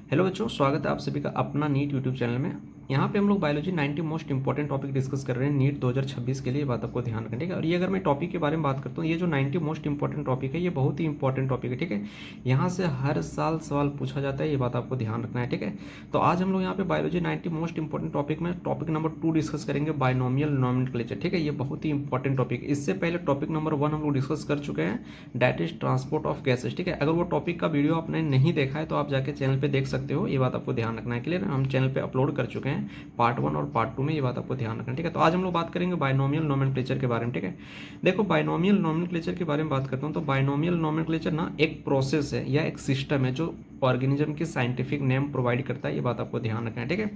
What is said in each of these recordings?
Hello बच्चों, स्वागत है आप सभी का अपना नीट यूट्यूब चैनल में। यहाँ पे हम लोग biology 90 most important topic discuss कर रहे हैं नीट 2026 के लिए। बात आपको ध्यान रखना, ठीक है। और ये अगर मैं टॉपिक के बारे में बात करता हूँ, ये जो 90 मोस्ट इंपॉर्टेंट टॉपिक है ये बहुत ही इंपॉर्टेंट टॉपिक है, ठीक है। यहाँ से हर साल सवाल पूछा जाता है, ये बात आपको ध्यान रखना है, ठीक है। तो आज हम लोग यहाँ पे बायोलॉजी 90 मोस्ट इंपॉर्टेंट टॉपिक में टॉपिक नंबर 2 डिस्कस करेंगे, बायनोमियल नोमेनक्लेचर, ठीक है। ये बहुत ही इंपॉर्टेंट टॉपिक। इससे पहले टॉपिक नंबर 1 हम लोग डिस्कस कर चुके हैं, that is transport of gases, ठीक है। अगर वो टॉपिक का वीडियो आपने नहीं देखा है तो आप जाके चैनल पे देख सकते हो, ये बात आपको ध्यान रखना है। क्लियर, हम चैनल पे अपलोड कर चुके हैं पार्ट 1 और पार्ट 2 में, ये बात आपको ध्यान रखना है, ठीक है। तो आज हम लोग बात करेंगे बायनोमियल नोमेनक्लेचर के बारे में, ठीक है। देखो, बायनोमियल नोमेनक्लेचर के बारे में बात करता हूँ तो बायनोमियल नोमेनक्लेचर ना एक प्रोसेस है या एक सिस्टम है जो ऑर्गेनिज्म की साइंटिफिक नेम प्रोवाइड करता है, ये बात आपको ध्यान रखना है, ठीक है।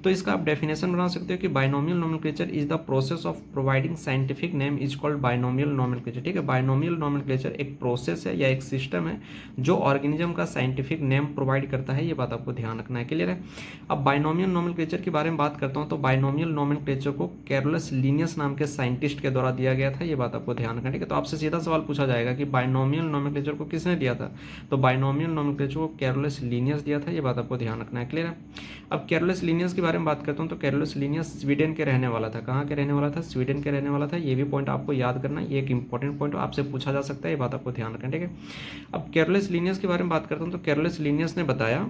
तो इसका आप डेफिनेशन बना सकते हो कि binomial nomenclature is the process of providing scientific name is called binomial nomenclature, ठीक है। बायनोमियल नोमेनक्लेचर एक प्रोसेस है या एक सिस्टम है जो ऑर्गेनिज्म का साइंटिफिक नेम प्रोवाइड करता है, ये बात आपको ध्यान रखना है। क्लियर है। अब बायनोमियल नोमेनक्लेचर के बारे में बात करता हूँ तो बायनोमियल नोमेनक्लेचर को कैरोलस लीनियस नाम के साइंटिस्ट के द्वारा दिया गया था, ये बात आपको ध्यान रखना है, ठीक है। तो आपसे सीधा सवाल पूछा जाएगा कि बायनोमियल नोमेनक्लेचर को किसने दिया था, तो बायनोमियल नोमेनक्लेचर को कैरोलस लीनियस दिया था, ये बात आपको ध्यान रखना है। क्लियर है। अब कैरोलस लीनियस के बारे में बात करता हूँ तो कैरोलस लीनियस स्वीडन के रहने वाला था। कहाँ के रहने वाला था? स्वीडन के रहने वाला था। ये भी पॉइंट आपको याद करना, ये एक इंपॉर्टेंट पॉइंट आपसे पूछा जा सकता है, ये बात आपको ध्यान रखना है, ठीक है। अब कैरोलस लीनियस के बारे में बात करता हूँ तो कैरोलस लीनियस ने बताया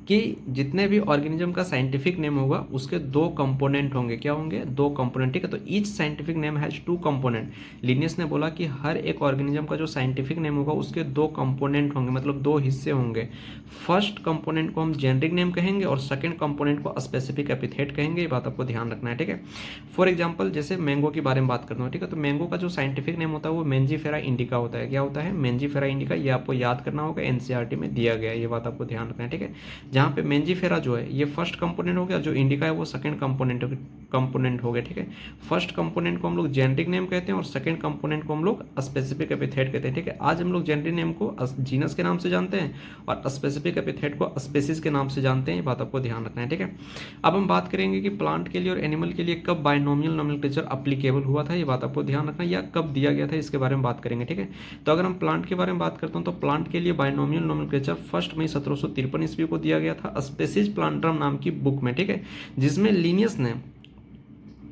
कि जितने भी ऑर्गेनिज्म का साइंटिफिक नेम होगा उसके दो कंपोनेंट होंगे। क्या होंगे? दो कंपोनेंट, ठीक है। तो each scientific name has two component. Linnaeus ने बोला कि हर एक ऑर्गेनिज्म का जो साइंटिफिक नेम होगा उसके दो कंपोनेंट होंगे, मतलब दो हिस्से होंगे। फर्स्ट कंपोनेंट को हम जेनरिक नेम कहेंगे और सेकेंड कंपोनेंट को स्पेसिफिक एपिथेट कहेंगे, ये बात आपको ध्यान रखना है, ठीक है। फॉर एग्जाम्पल जैसे मैंगो के बारे में बात करता हूँ, ठीक है। तो मैंगो का जो साइंटिफिक नेम होता है वो मेंजीफेरा इंडिका होता है। क्या होता है? Mangifera indica. ये आपको याद करना होगा, एनसीईआरटी में दिया गया है, ये बात आपको ध्यान रखना है, ठीक है। जहाँ पे मेंजीफेरा जो है ये फर्स्ट कंपोनेंट हो गया, जो इंडिका है वो सेकंड कंपोनेंट हो गया, ठीक है। फर्स्ट कंपोनेंट को हम लोग जेनरिक नेम कहते हैं और सेकंड कंपोनेंट को हम लोग स्पेसिफिक एपिथेट कहते हैं, ठीक है। आज हम लोग जेनरिक नेम को जीनस के नाम से जानते हैं और स्पेसिफिक एपिथेट को स्पेसीज के नाम से जानते हैं, ये बात आपको ध्यान रखना है, ठीक है। अब हम बात करेंगे कि प्लांट के लिए और एनिमल के लिए कब बायनोमियल नोमेनक्लेचर एप्लीकेबल हुआ था, ये बात आपको ध्यान रखना है, या कब दिया गया था इसके बारे में बात करेंगे, ठीक है। तो अगर हम प्लांट के बारे में बात करते हैं तो प्लांट के लिए बायनोमियल नोमेनक्लेचर 1 मई 1753 ईस्वी को दिया गया था स्पेसीज प्लांटम नाम की बुक में, ठीक है। जिसमें लीनियस ने,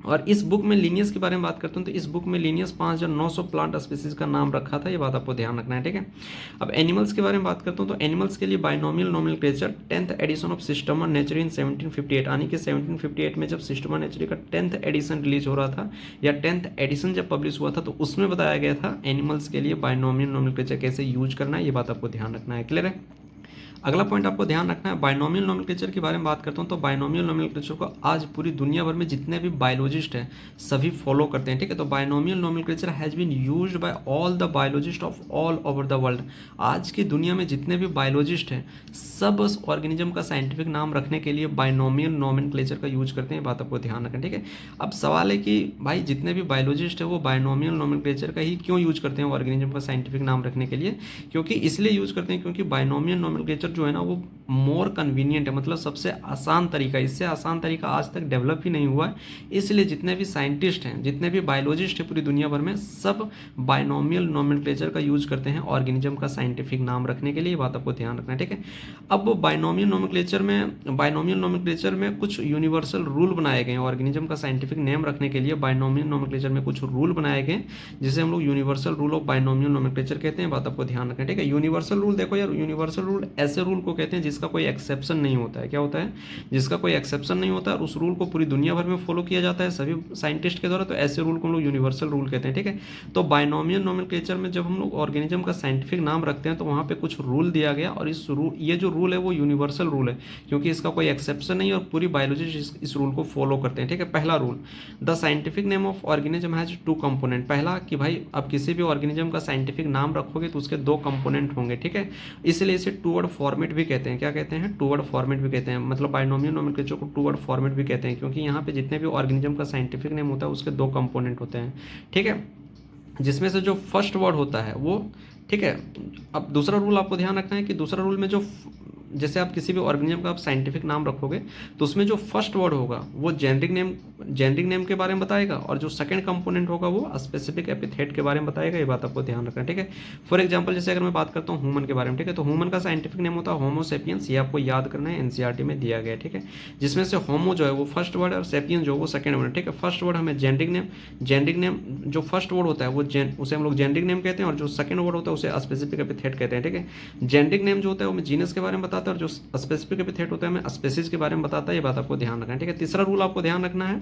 और इस बुक में लीनियस के बारे में बात करते हैं तो इस बुक में लीनियस 5900 प्लांट स्पीसीज का नाम रखा था, ये बात आपको ध्यान रखना है, ठीक है। अब एनिमल्स के बारे में बात करता हूँ तो एनिमल्स के लिए binomial nomenclature 10th edition of Systema Naturae in 1758, यानी कि 1758 में जब सिस्टमा नेचुरी का 10th एडिशन रिलीज हो रहा था या 10th एडिशन जब पब्लिश हुआ था तो उसमें बताया गया था एनिमल्स के लिए बायनोमियल नोमेनक्लेचर कैसे यूज करना है, ये बात आपको ध्यान रखना है। क्लियर है। अगला पॉइंट आपको ध्यान रखना है, बायनोमियल नोमेनक्लेचर के बारे में बात करता हूँ तो बायनोमियल नोमेनक्लेचर को आज पूरी दुनिया भर में जितने भी बायोलॉजिस्ट हैं सभी फॉलो करते हैं, ठीक है। तो binomial nomenclature has been used by all the biologist of all over the world. आज की दुनिया में जितने भी बायोलॉजिस्ट हैं सब उस ऑर्गेनिज्म का साइंटिफिक नाम रखने के लिए बायनोमियल नोमेनक्लेचर का यूज करते हैं, बात आपको ध्यान रखना, ठीक है। अब सवाल है कि भाई जितने भी बायोलॉजिस्ट है वो बायनोमियल नोमेनक्लेचर का ही क्यों यूज करते हैं ऑर्गेनिज्म का साइंटिफिक नाम रखने के लिए? क्योंकि इसलिए यूज करते हैं क्योंकि बायनोमियल नोमेनक्लेचर जो है ना वो मोर कन्वीनियंट है, मतलब सबसे आसान तरीका, इससे आसान तरीका आज तक डेवलप ही नहीं हुआ है। इसलिए जितने भी साइंटिस्ट हैं, जितने भी बायोलॉजिस्ट हैं पूरी दुनिया भर में सब बायनोमियल नोमेनक्लेचर का यूज करते हैं ऑर्गेनिज्म का साइंटिफिक नाम रखने के लिए, बात आपको ध्यान रखना है, ठीक है। अब बायनोमियल नोमेनक्लेचर में कुछ यूनिवर्सल रूल बनाए गए हैं ऑर्गेनिज्म का साइंटिफिक नेम रखने के लिए। बायनोमियल नोमेनक्लेचर में कुछ रूल बनाए गए जिसे हम लोग universal rule of binomial nomenclature कहते हैं, बात आपको ध्यान रखना है, ठीक है। यूनिवर्सल रूल, देखो यार, यूनिवर्सल रूल ऐसे रूल को कहते हैं जिसका कोई एक्सेप्शन नहीं होता है। क्या होता है? जिसका कोई एक्सेप्शन नहीं होता है, उस रूल को पूरी दुनिया भर में फॉलो किया जाता है सभी साइंटिस्ट के द्वारा, तो ऐसे रूल को हम लोग यूनिवर्सल रूल कहते हैं, ठीक है। तो बायनोमियल नोमेनक्लेचर में जब हम लोग ऑर्गेनिज्म का साइंटिफिक नाम रखते हैं तो वहाँ पे कुछ रूल दिया गया और ये जो रूल है वो यूनिवर्सल रूल है क्योंकि इसका कोई एक्सेप्शन नहीं और पूरी बायोलॉजिस्ट इस रूल को फॉलो करते हैं, ठीक है। पहला rule, the scientific name of organism has two component. पहला कि भाई अब किसी भी ऑर्गेनिज्म का साइंटिफिक नाम रखोगे तो उसके दो कंपोनेंट होंगे, ठीक है। इसलिए इसे टू वर्ड फॉर्मेट भी कहते हैं। क्या कहते हैं? टू वर्ड फॉर्मेट भी कहते हैं, मतलब बायनोमियल नोमेनक्लेचर को टू वर्ड फॉर्मेट भी कहते हैं क्योंकि यहाँ पे जितने भी ऑर्गेनिज्म का साइंटिफिक नेम होता है उसके दो कंपोनेंट होते हैं, ठीक है। जिसमें से जो फर्स्ट वर्ड होता है वो, ठीक है। अब दूसरा रूल आपको ध्यान रखना है कि दूसरा रूल में जो जैसे आप किसी भी ऑर्गेनिज्म का आप साइंटिफिक नाम रखोगे तो उसमें जो फर्स्ट वर्ड होगा वो जेनरिक नेम के बारे में बताएगा, और जो सेकंड कंपोनेंट होगा वो स्पेसिफिक एपिथेट के बारे में बताएगा। ये बात आपको ध्यान रखना है, ठीक है। फॉर एग्जांपल जैसे अगर मैं बात करता हूँ ह्यूमन के बारे में, ठीक है, तो ह्यूमन का साइंटिफिक नेम होता है होमो सेपियंस। ये आपको याद करना है, एनसीईआरटी में दिया गया है, ठीक है। जिसमें से होमो जो है वो फर्स्ट वर्ड है और सेपियंस जो वो सेकंड वर्ड है, ठीक है। फर्स्ट वर्ड हमें जेनरिक नेम जो फर्स्ट वर्ड होता है वो उसे हम लोग जेनरिक नेम कहते हैं, और जो सेकंड वर्ड होता है उसे स्पेसिफिक एपिथेट कहते हैं, ठीक है। जेनरिक नेम जो होता है वो हमें जीनस के बारे में बताता है, और जो स्पेसिफिक एपिथेट होता है हमें स्पेसीज के बारे में बताता है। ये बात आपको ध्यान रखना है, ठीक है। तीसरा रूल आपको ध्यान रखना है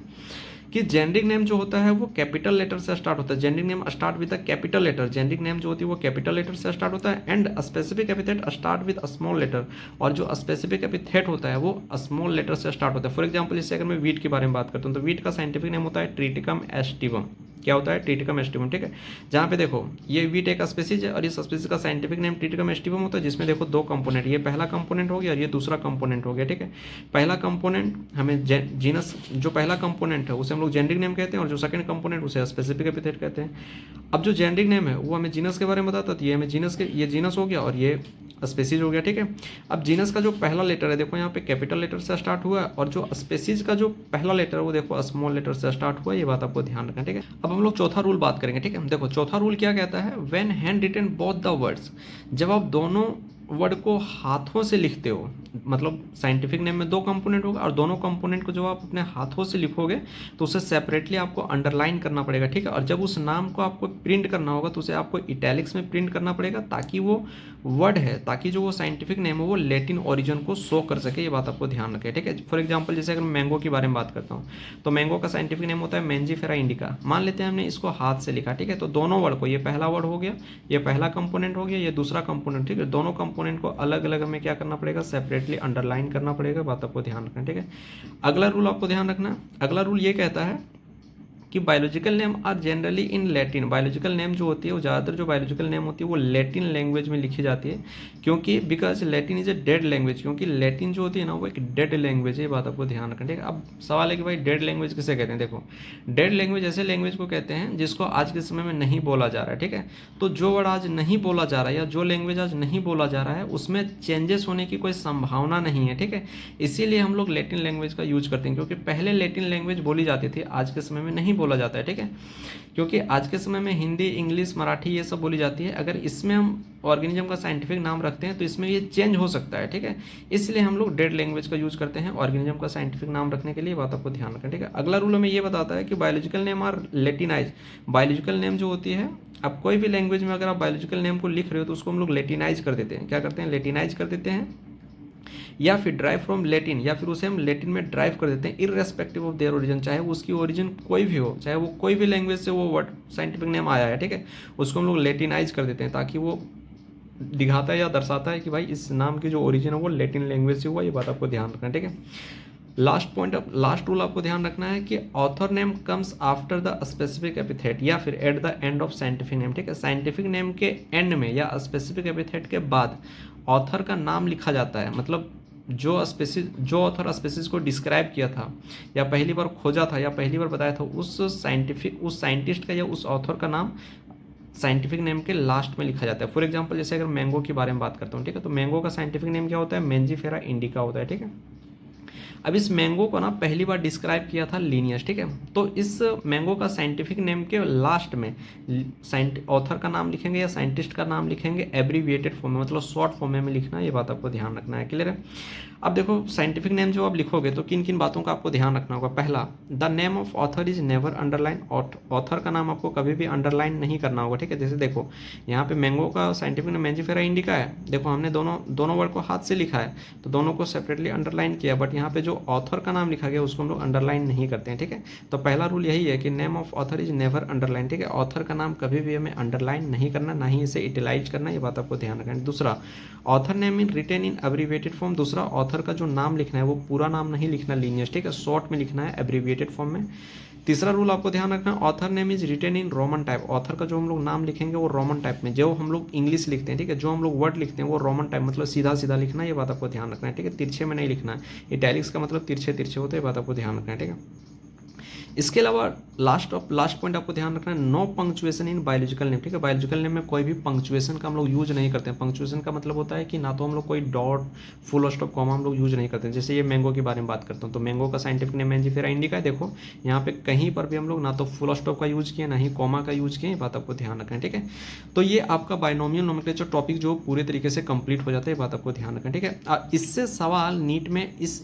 कि जेनरिक नेम जो होता है वो कैपिटल लेटर से स्टार्ट होता है। Generic name start with a capital letter, generic name जो होती है वो कैपिटल लेटर से स्टार्ट होता है। And specific epithet start with a small letter, और जो स्पेसिफिक एपिथेट होता है वो स्मॉल लेटर से स्टार्ट होता है। फॉर एग्जांपल जैसे अगर मैं वीट के बारे में बात करता हूँ तो वीट का साइंटिफिक नेम होता है ट्रिटिकम एस्टिवम। क्या होता है? ट्रिटिकम एस्टिवम, ठीक है। जहाँ पे देखो ये वीट एक स्पीसीज है और इस स्पीसीज का साइंटिफिक नेम ट्रिटिकम एस्टिवम होता है, जिसमें देखो दो कंपोनेंट, ये पहला कंपोनेंट हो गया और ये दूसरा कंपोनेंट हो गया, ठीक है। पहला कंपोनेंट हमें जीनस, जो पहला कंपोनेंट है उसे हम लोग जेनरिक नेम कहते हैं, और जो सेकंड कंपोनेंट उसे स्पेसिफिक एपिथेट कहते हैं। अब जो जेनरिक नेम है वो हमें जीनस के बारे में बताता है, ये हमें जीनस के, ये जीनस हो गया और ये स्पेसीज हो गया, ठीक है। अब जीनस का जो पहला लेटर है देखो यहाँ पे कैपिटल लेटर से स्टार्ट हुआ है, और जो स्पेसीज का जो पहला लेटर है वो देखो स्मॉल लेटर से स्टार्ट हुआ है। ये बात आपको ध्यान रखना, ठीक है। अब हम लोग चौथा रूल बात करेंगे, ठीक है। देखो चौथा रूल क्या कहता है, when handwritten both the words, जब आप दोनों वर्ड को हाथों से लिखते हो, मतलब साइंटिफिक नेम में दो कंपोनेंट होगा और दोनों कंपोनेंट को जब आप अपने हाथों से लिखोगे तो उसे सेपरेटली आपको अंडरलाइन करना पड़ेगा, ठीक है। और जब उस नाम को आपको प्रिंट करना होगा तो उसे आपको इटैलिक्स में प्रिंट करना पड़ेगा, ताकि वो वर्ड है, ताकि जो वो साइंटिफिक नेम है वो लैटिन ओरिजिन को शो कर सके। ये बात आपको ध्यान रखें, ठीक है। फॉर एग्जाम्पल जैसे अगर मैंगो के बारे में बात करता हूँ तो मैंगो का साइंटिफिक नेम होता है मैंजीफेरा इंडिका। मान लेते हैं हमने इसको हाथ से लिखा, ठीक है। तो दोनों वर्ड को, ये पहला वर्ड हो गया, ये पहला कंपोनेंट हो गया, ये दूसरा कंपोनेंट, ठीक है। दोनों कंपोनेंट को अलग अलग हमें क्या करना पड़ेगा, सेपरेटली अंडरलाइन करना पड़ेगा। बात आपको ध्यान रखना, ठीक है। अगला रूल आपको ध्यान रखना, अगला रूल ये कहता है कि biological name are generally in Latin. Biological name जो होती है वो ज़्यादातर जो बायोलॉजिकल नेम होती है वो लैटिन लैंग्वेज में लिखी जाती है, क्योंकि because Latin is a dead language, क्योंकि लैटिन जो होती है ना वो एक डेड लैंग्वेज है। ये बात आपको ध्यान रखना, ठीक है। अब सवाल है कि भाई डेड लैंग्वेज किसे कहते हैं। देखो डेड लैंग्वेज ऐसे लैंग्वेज को कहते हैं जिसको आज के समय में नहीं बोला जा रहा है, ठीक है। तो जो वर्ड आज नहीं बोला जा रहा है या जो लैंग्वेज आज नहीं बोला जा रहा है उसमें चेंजेस होने की कोई संभावना नहीं है, ठीक है। इसीलिए हम लोग लैटिन लैंग्वेज का यूज करते हैं, क्योंकि पहले लैटिन लैंग्वेज बोली जाती थी, आज के समय में नहीं बोला जाता है, ठीक है। क्योंकि आज के समय में हिंदी, इंग्लिश, मराठी ये सब बोली जाती है। अगर इसमें हम ऑर्गेनिज्म का साइंटिफिक नाम रखते हैं तो इसमें ये चेंज हो सकता है, ठीक है। इसलिए हम लोग डेड लैंग्वेज का यूज करते हैं ऑर्गेनिज्म का साइंटिफिक नाम रखने के लिए। बात आपको ध्यान रखना, ठीक है। अगला रूल हमें ये बताता है कि biological name are latinise. Biological name जो होती है, अब कोई भी लैंग्वेज में अगर आप बायोलॉजिकल नेम को लिख रहे हो तो उसको हम लोग लेटिनाइज कर देते हैं। क्या करते हैं? लेटिनाइज कर देते हैं, या फिर ड्राइव फ्रॉम लेटिन, या फिर उसे हम लेटिन में ड्राइव कर देते हैं, इररेस्पेक्टिव ऑफ देयर ओरिजिन। चाहे वो उसकी ओरिजिन कोई भी हो, चाहे वो कोई भी लैंग्वेज से वो वर्ड साइंटिफिक नेम आया है, ठीक है, उसको हम लोग लेटिनाइज कर देते हैं, ताकि वो दिखाता है या दर्शाता है कि भाई इस नाम की जो ओरिजिन है वो लेटिन लैंग्वेज से हुआ। ये बात आपको ध्यान रखना है, ठीक है। लास्ट पॉइंट, लास्ट रूल आपको ध्यान रखना है कि author name comes after the specific epithet या फिर at the end of scientific name, ठीक है। साइंटिफिक नेम के एंड में या स्पेसिफिक एपिथेट के बाद ऑथर का नाम लिखा जाता है। मतलब जो ऑथर स्पेसिस को डिस्क्राइब किया था या पहली बार खोजा था या पहली बार बताया था, उस साइंटिस्ट का या उस ऑथर का नाम साइंटिफिक नेम के लास्ट में लिखा जाता है। फॉर एग्जांपल जैसे अगर मैंगो के बारे में बात करता हूँ, ठीक है, तो मैंगो का साइंटिफिक नेम क्या होता है? मैंजीफेरा इंडिका होता है, ठीक है। अब इस मैंगो को ना पहली बार डिस्क्राइब किया था लिनियस, ठीक है। तो इस मैंगो का साइंटिफिक नेम के लास्ट में ऑथर का नाम लिखेंगे या साइंटिस्ट का नाम लिखेंगे एब्रीविएटेड फॉर्म में, मतलब शॉर्ट फॉर्म में लिखना है। ये बात आपको ध्यान रखना है, क्लियर है। अब देखो साइंटिफिक नेम जो आप लिखोगे तो किन किन बातों का आपको ध्यान रखना होगा। पहला, the name of author is never underline. Author का नाम आपको कभी भी अंडरलाइन नहीं करना होगा, ठीक है। जैसे देखो यहाँ पे मैंगो का साइंटिफिक नेम मैंजीफेरा इंडिका है, देखो हमने दोनों वर्ड को हाथ से लिखा है तो दोनों को सेपरेटली अंडरलाइन किया, बट यहाँ पे जो ऑथर का नाम लिखा गया उसको हम लोग अंडरलाइन नहीं करते हैं, ठीक है। तो पहला रूल यही है कि name of author is never underline, ठीक है। ऑथर का नाम कभी भी हमें अंडरलाइन नहीं करना, ना ही इसे इटलाइज करना। ये बात आपको ध्यान रखना है। दूसरा, author name in written in abbreviated form. दूसरा, ऑथर का जो नाम लिखना है वो पूरा नाम नहीं लिखना लीनियस, ठीक है, शॉर्ट में लिखना है एब्रीविएटेड फॉर्म में। तीसरा रूल आपको ध्यान रखना है, author name is written in roman type. Author का जो हम लोग नाम लिखेंगे वो रोमन टाइप में, जो हम लोग इंग्लिश लिखते हैं, ठीक है, जो हम लोग वर्ड लिखते हैं वो रोमन टाइप, मतलब सीधा सीधा लिखना है। ये बात आपको ध्यान रखना है, ठीक है, तिरछे में नहीं लिखना है। इटैलिक्स का मतलब तिरछे तिरछे होते हैं, ये बात आपको ध्यान रखना है, ठीक है। इसके अलावा लास्ट पॉइंट आपको ध्यान रखना है, no punctuation in biological name, ठीक है। बायोलॉजिकल नेम में कोई भी पंक्चुएशन का हम लोग यूज नहीं करते हैं। पंक्चुएशन का मतलब होता है कि ना तो हम लोग कोई डॉट, फुल स्टॉप, कॉमा हम लोग यूज नहीं करते हैं। जैसे ये मैंगो के बारे में बात करता हूँ, तो मैंगो का साइंटिफिक नेम मैंजीफेरा इंडिका है। देखो यहाँ पे कहीं पर भी हम लोग ना तो फुल स्टॉप का यूज किया, ना ही कॉमा का यूज किया, ये बात आपको ध्यान रखना है, ठीक है। तो ये आपका बाइनोमियल नोमेनक्लेचर टॉपिक जो पूरे तरीके से कंप्लीट हो जाता है, ये बात आपको ध्यान रखना है, ठीक है। इससे सवाल नीट में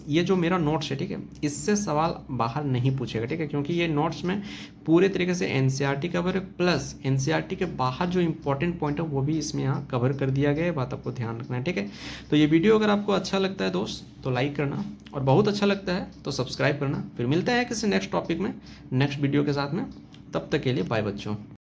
ये जो मेरा नोट्स है, ठीक है, इससे सवाल बाहर नहीं पूछेगा, ठीक है, क्योंकि ये नोट्स में पूरे तरीके से एनसीईआरटी कवर है, प्लस एनसीईआरटी के बाहर जो इंपॉर्टेंट पॉइंट है वो भी इसमें यहाँ कवर कर दिया गया है, बात आपको ध्यान रखना है, ठीक है। तो ये वीडियो अगर आपको अच्छा लगता है दोस्त तो लाइक करना, और बहुत अच्छा लगता है तो सब्सक्राइब करना। फिर मिलते हैं किसी नेक्स्ट टॉपिक में, नेक्स्ट वीडियो के साथ में। तब तक के लिए बाय बच्चों।